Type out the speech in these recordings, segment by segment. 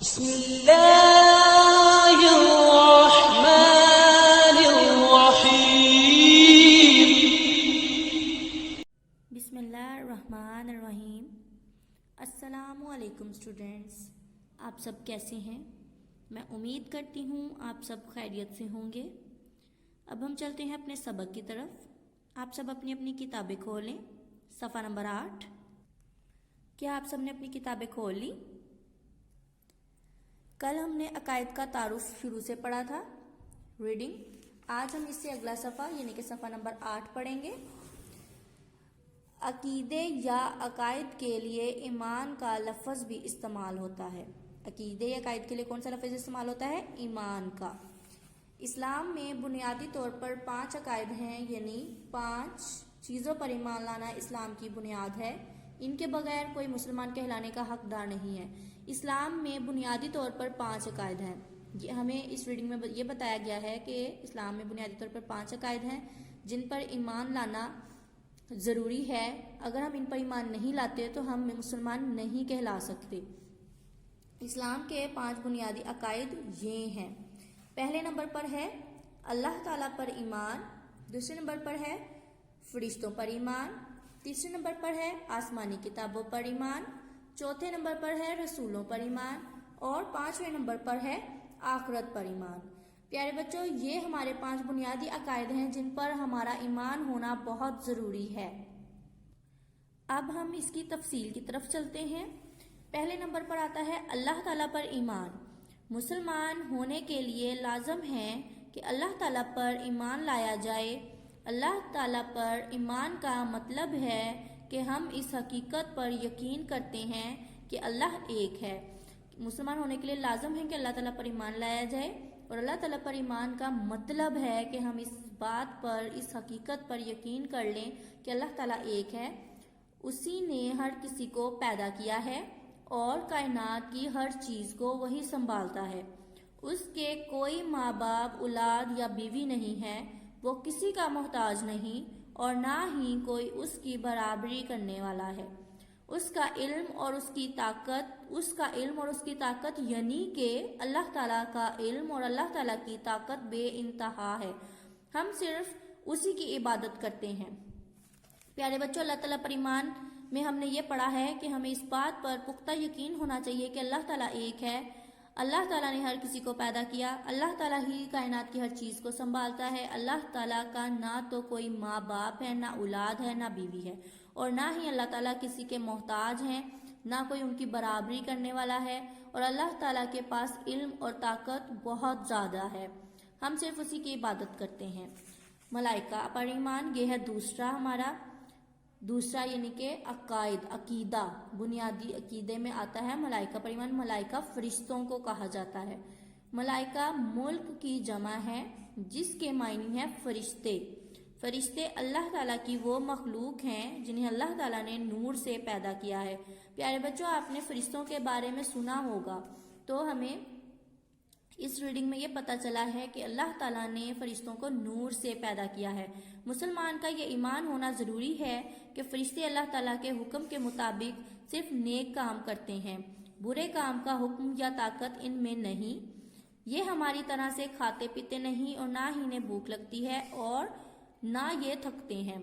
بسم الله الرحمن الرحيم. بسم اللہ الرحمن الرحیم. السلام علیکم اسٹوڈینٹس، آپ سب کیسے ہیں؟ میں امید کرتی ہوں آپ سب خیریت سے ہوں گے. اب ہم چلتے ہیں اپنے سبق کی طرف. آپ سب اپنی اپنی کتابیں کھولیں. صفحہ نمبر 8. کیا آپ سب نے اپنی کتابیں کھول لی؟ کل ہم نے عقائد کا تعارف شروع سے پڑھا تھا، ریڈنگ. آج ہم اس سے اگلا صفحہ یعنی کہ صفحہ نمبر 8 پڑھیں گے. عقیدے یا عقائد کے لیے ایمان کا لفظ بھی استعمال ہوتا ہے. عقیدے یا عقائد کے لیے کون سا لفظ استعمال ہوتا ہے؟ ایمان کا. اسلام میں بنیادی طور پر 5 عقائد ہیں، یعنی 5 چیزوں پر ایمان لانا اسلام کی بنیاد ہے. ان کے بغیر کوئی مسلمان کہلانے کا حقدار نہیں ہے. اسلام میں بنیادی طور پر 5 عقائد ہیں. ہمیں اس ریڈنگ میں یہ بتایا گیا ہے کہ اسلام میں بنیادی طور پر 5 عقائد ہیں جن پر ایمان لانا ضروری ہے. اگر ہم ان پر ایمان نہیں لاتے تو ہم مسلمان نہیں کہلا سکتے. اسلام کے 5 بنیادی عقائد یہ ہیں. پہلے نمبر پر ہے اللہ تعالیٰ پر ایمان. دوسرے نمبر پر ہے فرشتوں پر ایمان. تیسرے نمبر پر ہے آسمانی کتابوں پر ایمان. چوتھے نمبر پر ہے رسولوں پر ایمان. اور 5ویں نمبر پر ہے آخرت پر ایمان. پیارے بچوں، یہ ہمارے 5 بنیادی عقائد ہیں جن پر ہمارا ایمان ہونا بہت ضروری ہے. اب ہم اس کی تفصیل کی طرف چلتے ہیں. پہلے نمبر پر آتا ہے اللہ تعالیٰ پر ایمان. مسلمان ہونے کے لیے لازم ہے کہ اللہ تعالیٰ پر ایمان لایا جائے. اللہ تعالیٰ پر ایمان کا مطلب ہے کہ ہم اس حقیقت پر یقین کرتے ہیں کہ اللہ ایک ہے. مسلمان ہونے کے لیے لازم ہے کہ اللہ تعالیٰ پر ایمان لایا جائے، اور اللہ تعالیٰ پر ایمان کا مطلب ہے کہ ہم اس بات پر، اس حقیقت پر یقین کر لیں کہ اللہ تعالیٰ ایک ہے. اسی نے ہر کسی کو پیدا کیا ہے اور کائنات کی ہر چیز کو وہی سنبھالتا ہے. اس کے کوئی ماں باپ، اولاد یا بیوی نہیں ہے. وہ کسی کا محتاج نہیں اور نہ ہی کوئی اس کی برابری کرنے والا ہے. اس کا علم اور اس کی طاقت یعنی کہ اللہ تعالیٰ کا علم اور اللہ تعالیٰ کی طاقت بے انتہا ہے. ہم صرف اسی کی عبادت کرتے ہیں. پیارے بچوں، اللہ تعالیٰ پر ایمان میں ہم نے یہ پڑھا ہے کہ ہمیں اس بات پر پختہ یقین ہونا چاہیے کہ اللہ تعالیٰ ایک ہے. اللہ تعالیٰ نے ہر کسی کو پیدا کیا. اللہ تعالیٰ ہی کائنات کی ہر چیز کو سنبھالتا ہے. اللہ تعالیٰ کا نہ تو کوئی ماں باپ ہے، نہ اولاد ہے، نہ بیوی ہے، اور نہ ہی اللہ تعالیٰ کسی کے محتاج ہیں، نہ کوئی ان کی برابری کرنے والا ہے. اور اللہ تعالیٰ کے پاس علم اور طاقت بہت زیادہ ہے. ہم صرف اسی کی عبادت کرتے ہیں. ملائکہ پر ایمان، یہ ہے دوسرا یعنی کہ عقیدہ. بنیادی عقیدے میں آتا ہے ملائکہ پر ایمان. ملائکہ فرشتوں کو کہا جاتا ہے. ملائکہ ملک کی جمع ہے جس کے معنی ہے فرشتے. فرشتے اللہ تعالیٰ کی وہ مخلوق ہیں جنہیں اللہ تعالیٰ نے نور سے پیدا کیا ہے. پیارے بچوں، آپ نے فرشتوں کے بارے میں سنا ہوگا، تو ہمیں اس ریڈنگ میں یہ پتہ چلا ہے کہ اللہ تعالیٰ نے فرشتوں کو نور سے پیدا کیا ہے. مسلمان کا یہ ایمان ہونا ضروری ہے کہ فرشتے اللہ تعالیٰ کے حکم کے مطابق صرف نیک کام کرتے ہیں. برے کام کا حکم یا طاقت ان میں نہیں. یہ ہماری طرح سے کھاتے پیتے نہیں اور نہ ہی انہیں بھوک لگتی ہے اور نہ یہ تھکتے ہیں.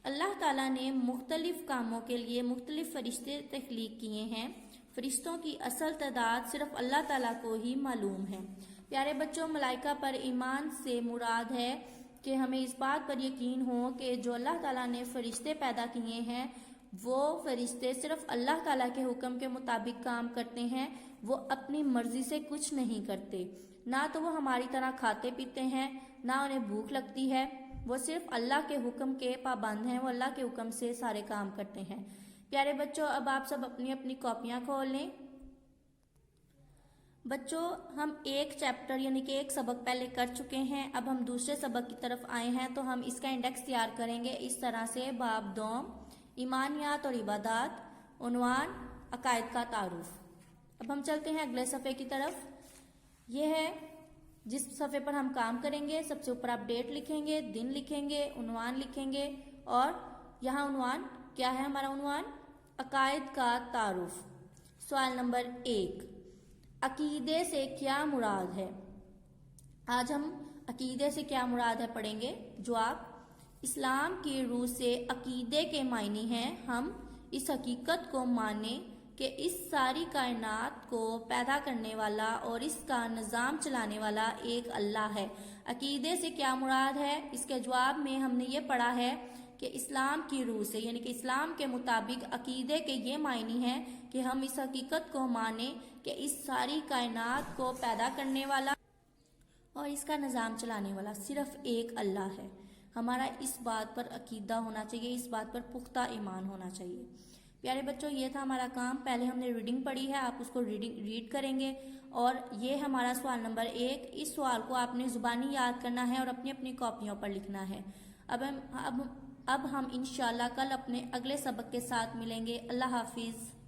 اللہ تعالیٰ نے مختلف کاموں کے لیے مختلف فرشتے تخلیق کیے ہیں. فرشتوں کی اصل تعداد صرف اللہ تعالیٰ کو ہی معلوم ہے. پیارے بچوں، ملائکہ پر ایمان سے مراد ہے کہ ہمیں اس بات پر یقین ہو کہ جو اللہ تعالیٰ نے فرشتے پیدا کیے ہیں وہ فرشتے صرف اللہ تعالیٰ کے حکم کے مطابق کام کرتے ہیں. وہ اپنی مرضی سے کچھ نہیں کرتے. نہ تو وہ ہماری طرح کھاتے پیتے ہیں، نہ انہیں بھوک لگتی ہے. وہ صرف اللہ کے حکم کے پابند ہیں. وہ اللہ کے حکم سے سارے کام کرتے ہیں. پیارے بچوں، اب آپ سب اپنی اپنی کاپیاں کھول لیں. بچوں، ہم ایک چیپٹر یعنی کہ ایک سبق پہلے کر چکے ہیں. اب ہم دوسرے سبق کی طرف آئے ہیں تو ہم اس کا انڈیکس تیار کریں گے اس طرح سے. باب دوم، ایمانیات اور عبادات. عنوان، عقائد کا تعارف. اب ہم چلتے ہیں اگلے صفحے کی طرف. یہ ہے جس صفحے پر ہم کام کریں گے. سب سے اوپر آپ ڈیٹ لکھیں گے، دن لکھیں گے، عنوان لکھیں گے. اور یہاں عنوان کیا ہے؟ ہمارا عنوان عقائد کا تعارف. سوال نمبر 1، عقیدے سے کیا مراد ہے؟ آج ہم عقیدے سے کیا مراد ہے پڑھیں گے۔ جواب: اسلام کی روح سے عقیدے کے معنی ہیں ہم اس حقیقت کو مانیں کہ اس ساری کائنات کو پیدا کرنے والا اور اس کا نظام چلانے والا ایک اللہ ہے۔ عقیدے سے کیا مراد ہے؟ اس کے جواب میں ہم نے یہ پڑھا ہے کہ اسلام کی روح سے یعنی کہ اسلام کے مطابق عقیدے کے یہ معنی ہیں کہ ہم اس حقیقت کو مانیں کہ اس ساری کائنات کو پیدا کرنے والا اور اس کا نظام چلانے والا صرف ایک اللہ ہے۔ ہمارا اس بات پر عقیدہ ہونا چاہیے، اس بات پر پختہ ایمان ہونا چاہیے۔ پیارے بچوں، یہ تھا ہمارا کام۔ پہلے ہم نے ریڈنگ پڑھی ہے، آپ اس کو ریڈ کریں گے، اور یہ ہمارا سوال نمبر 1۔ اس سوال کو آپ نے زبانی یاد کرنا ہے اور اپنی اپنی کاپیوں پر لکھنا ہے۔ اب ہم انشاءاللہ کل اپنے اگلے سبق کے ساتھ ملیں گے۔ اللہ حافظ۔